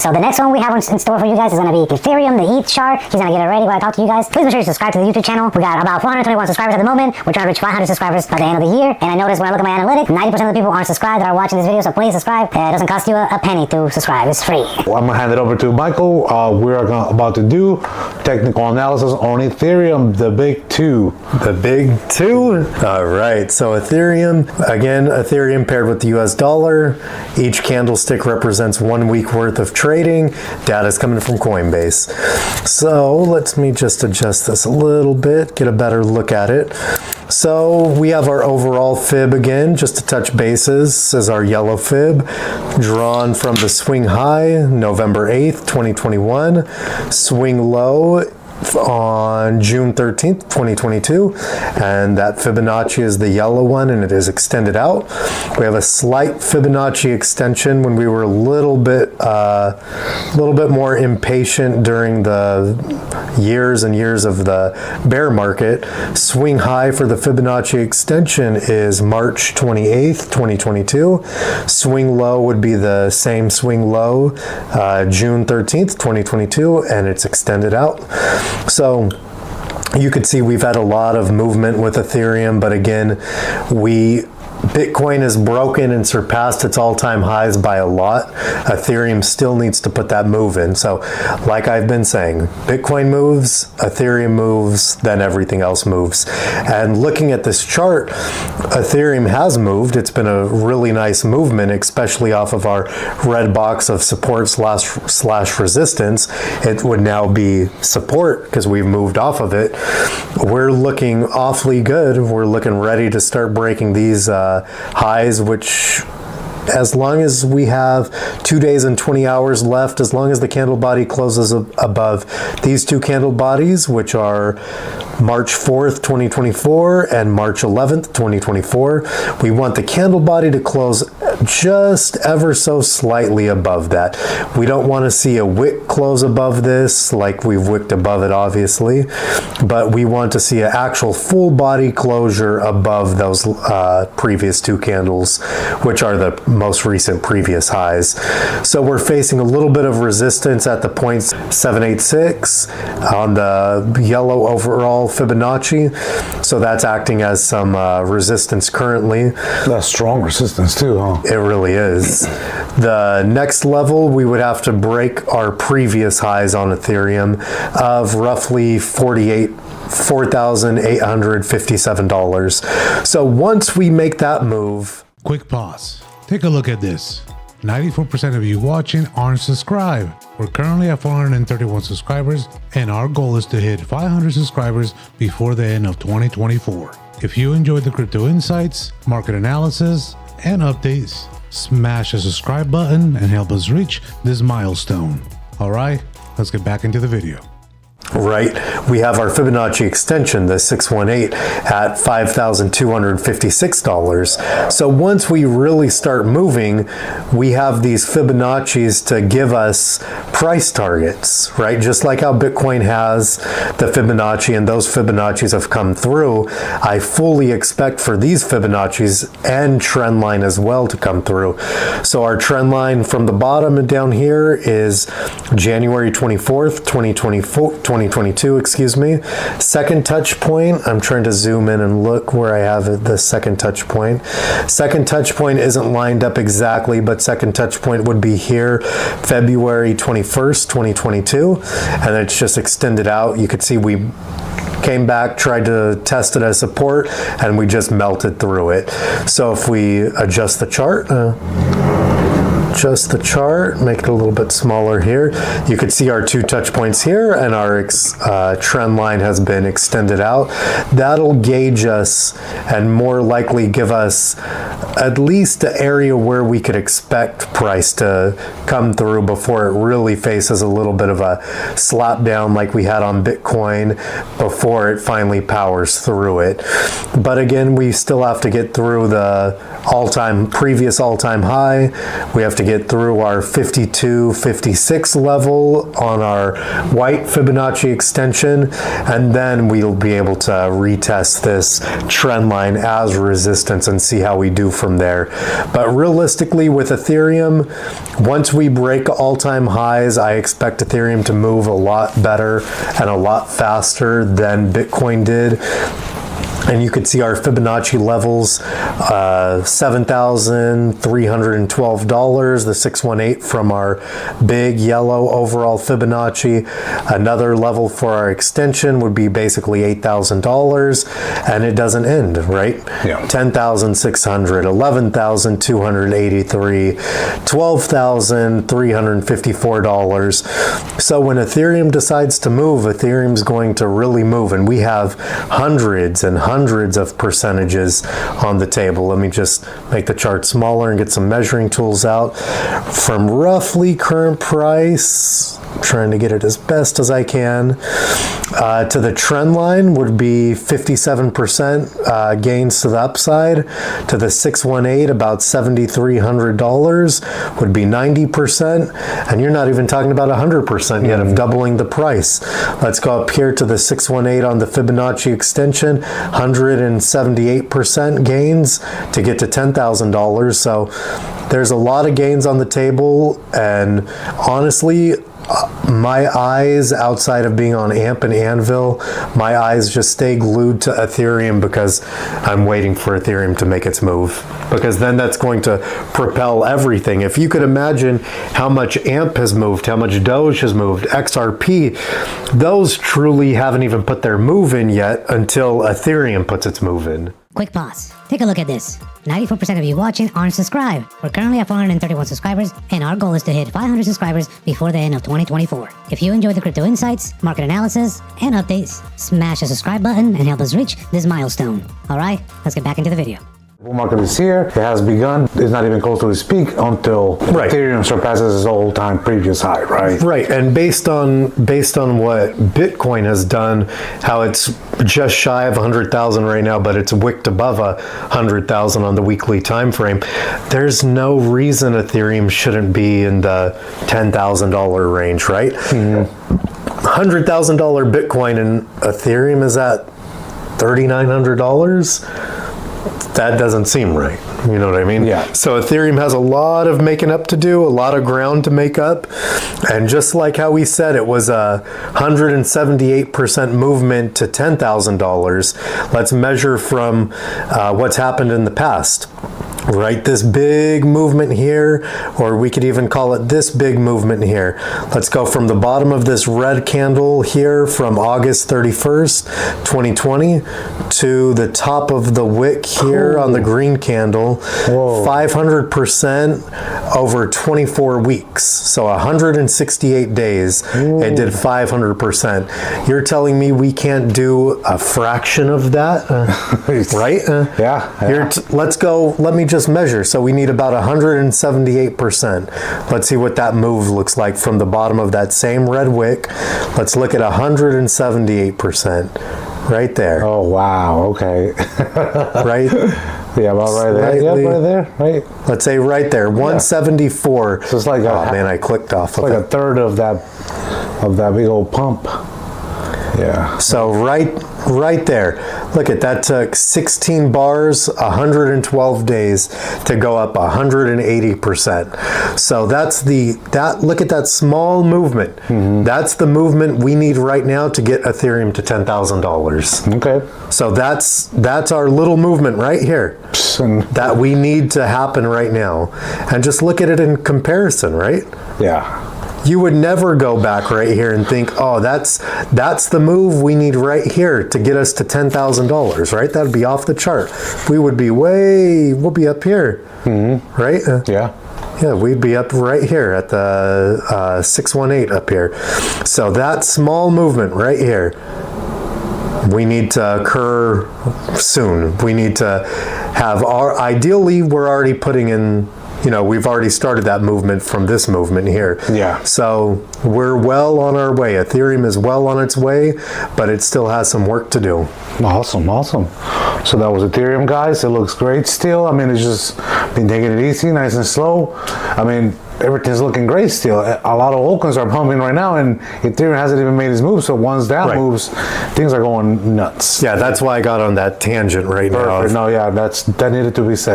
So the next one we have in store for you guys is going to be Ethereum, the ETH chart. He's going to get it ready while I talk to you guys. Please make sure you subscribe to the YouTube channel. We got about 421 subscribers at the moment. We're trying to reach 500 subscribers by the end of the year. And I noticed when I look at my analytics, 90% of the people aren't subscribed that are watching this video, so please subscribe. It doesn't cost you a penny to subscribe. It's free. Well, I'm going to hand it over to Michael. We're about to do technical analysis on Ethereum, the big two. The big two? All right, so Ethereum, again, Ethereum paired with the US dollar. Each candlestick represents 1 week worth of trading. Data is coming from Coinbase. So let me just adjust this a little bit, get a better look at it. So we have our overall fib again, just to touch bases. This is our yellow fib, drawn from the swing high, November 8th, 2021, swing low on June 13th, 2022, and that Fibonacci is the yellow one, and it is extended out. We have a slight Fibonacci extension when we were a little bit more impatient during the years and years of the bear market. Swing high for the Fibonacci extension is March 28th, 2022. Swing low would be the same swing low, June 13th, 2022, and it's extended out. So you could see we've had a lot of movement with Ethereum, but again, Bitcoin has broken and surpassed its all-time highs by a lot. Ethereum still needs to put that move in. So like I've been saying, Bitcoin moves, Ethereum moves, then everything else moves. And looking at this chart, Ethereum has moved. It's been a really nice movement, especially off of our red box of support slash resistance. It would now be support because we've moved off of it. We're looking awfully good. We're looking ready to start breaking these highs, which as long as we have 2 days and 20 hours left, as long as the candle body closes above these two candle bodies, which are March 4th, 2024 and March 11th, 2024, we want the candle body to close just ever so slightly above that. We don't want to see a wick close above this like we've wicked above it, obviously, but we want to see an actual full body closure above those previous two candles, which are the most recent previous highs. So we're facing a little bit of resistance at the 0.786 on the yellow overall Fibonacci. So that's acting as some resistance currently. That's strong resistance too, huh? It really is. The next level, we would have to break our previous highs on Ethereum of roughly $4,857. So once we make that move... Quick pause. Take a look at this. 94% of you watching aren't subscribed. We're currently at 431 subscribers, and our goal is to hit 500 subscribers before the end of 2024. If you enjoyed the crypto insights, market analysis, and updates, smash the subscribe button and help us reach this milestone. All right, let's get back into the video. Right, we have our Fibonacci extension, the 618, at $5,256. So once we really start moving, we have these Fibonaccis to give us price targets, right? Just like how Bitcoin has the Fibonacci, and those Fibonaccis have come through, I fully expect for these Fibonaccis and trend line as well to come through. So our trend line from the bottom and down here is January 24th, 2022, excuse me. Second touch point, I'm trying to zoom in and look where I have the second touch point. Second touch point isn't lined up exactly, but second touch point would be here, February 21st, 2022, and it's just extended out. You could see we came back, tried to test it as support, and we just melted through it. So if we adjust the chart, make it a little bit smaller here. You could see our two touch points here, and our trend line has been extended out. That'll gauge us and more likely give us at least the area where we could expect price to come through before it really faces a little bit of a slap down like we had on Bitcoin before it finally powers through it. But again, we still have to get through the previous all-time high. We have to get through our 52, 56 level on our white Fibonacci extension, and then we'll be able to retest this trend line as resistance and see how we do from there. But realistically with Ethereum, once we break all-time highs, I expect Ethereum to move a lot better and a lot faster than Bitcoin did. And you can see our Fibonacci levels, $7,312, the 618 from our big yellow overall Fibonacci. Another level for our extension would be basically $8,000, and it doesn't end, right? Yeah. 10,600, 11,283, $12,354. So when Ethereum decides to move, Ethereum's going to really move, and we have hundreds and hundreds of percentages on the table. Let me just make the chart smaller and get some measuring tools out. From roughly current price, trying to get it as best as I can, to the trend line would be 57% gains to the upside. To the 618, about $7,300 would be 90%, and you're not even talking about 100% yet of doubling the price. Let's go up here to the 618 on the Fibonacci extension, 178% gains to get to $10,000. So there's a lot of gains on the table, and honestly, my eyes, outside of being on AMP and Anvil, my eyes just stay glued to Ethereum because I'm waiting for Ethereum to make its move. Because then that's going to propel everything. If you could imagine how much AMP has moved, how much Doge has moved, XRP, those truly haven't even put their move in yet until Ethereum puts its move in. Quick pause. Take a look at this. 94% of you watching aren't subscribed. We're currently at 431 subscribers, and our goal is to hit 500 subscribers before the end of 2024. If you enjoy the crypto insights, market analysis, and updates, smash the subscribe button and help us reach this milestone. Alright, let's get back into the video. Bull market is here. It has begun. It's not even close to its peak until Ethereum surpasses its all-time previous high, right? Right, and based on what Bitcoin has done, how it's just shy of 100,000 right now, but it's wicked above 100,000 on the weekly time frame. There's no reason Ethereum shouldn't be in the $10,000 range, right? $100,000 Bitcoin and Ethereum is at $3,900. That doesn't seem right. You know what I mean? Yeah. So Ethereum has a lot of making up to do, a lot of ground to make up. And just like how we said, it was a 178% movement to $10,000. Let's measure from what's happened in the past. Right, this big movement here, or we could even call it this big movement here. Let's go from the bottom of this red candle here from August 31st, 2020 to the top of the wick here on the green candle. 500% over 24 weeks. So 168 days, it did 500%. You're telling me we can't do a fraction of that, right? Let's go, let me just measure. So we need about 178%. Let's see what that move looks like from the bottom of that same red wick. Let's look at 178%. Right there. Oh, wow. Okay. Right? Yeah, about right there. Yeah, right there. Right. Let's say right there. 174. So it's like man, I clicked off. It's like a third of that big old pump. Yeah. So right there. Look at that, took 16 bars, 112 days to go up 180%. So look at that small movement. That's the movement we need right now to get Ethereum to $10,000. Okay. So that's our little movement right here that we need to happen right now. And just look at it in comparison, right? Yeah. You would never go back right here and think, oh, that's the move we need right here to get us to $10,000, right? That'd be off the chart. We'll be up here, right? Yeah, we'd be up right here at the 618 up here. So that small movement right here, we need to occur soon. We need to have ideally, we're already putting in you know, we've already started that movement from this movement here. Yeah. So we're well on our way. Ethereum is well on its way, but it still has some work to do. Awesome. So that was Ethereum, guys. It looks great still. I mean, it's just been taking it easy, nice and slow. I mean, everything's looking great still. A lot of altcoins are pumping right now, and Ethereum hasn't even made its move. So once that moves, things are going nuts. Yeah, that's why I got on that tangent right now. No, yeah, that needed to be said.